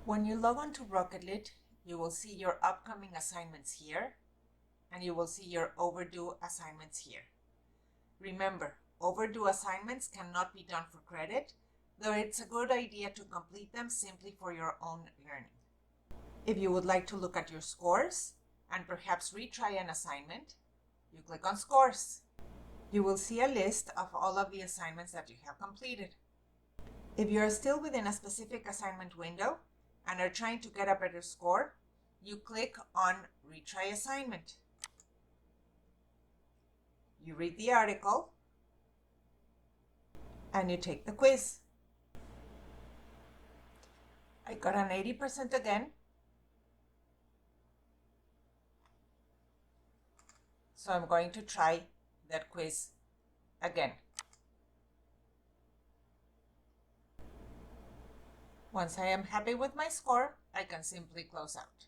When you log on to Rocketlit, you will see your upcoming assignments here, and you will see your overdue assignments here. Remember, overdue assignments cannot be done for credit, though it's a good idea to complete them simply for your own learning. If you would like to look at your scores and perhaps retry an assignment, you click on Scores. You will see a list of all of the assignments that you have completed. If you are still within a specific assignment window and are trying to get a better score, you click on Retry Assignment. You read the article and you take the quiz. I got an 80% again, so I'm going to try that quiz again. Once I am happy with my score, I can simply close out.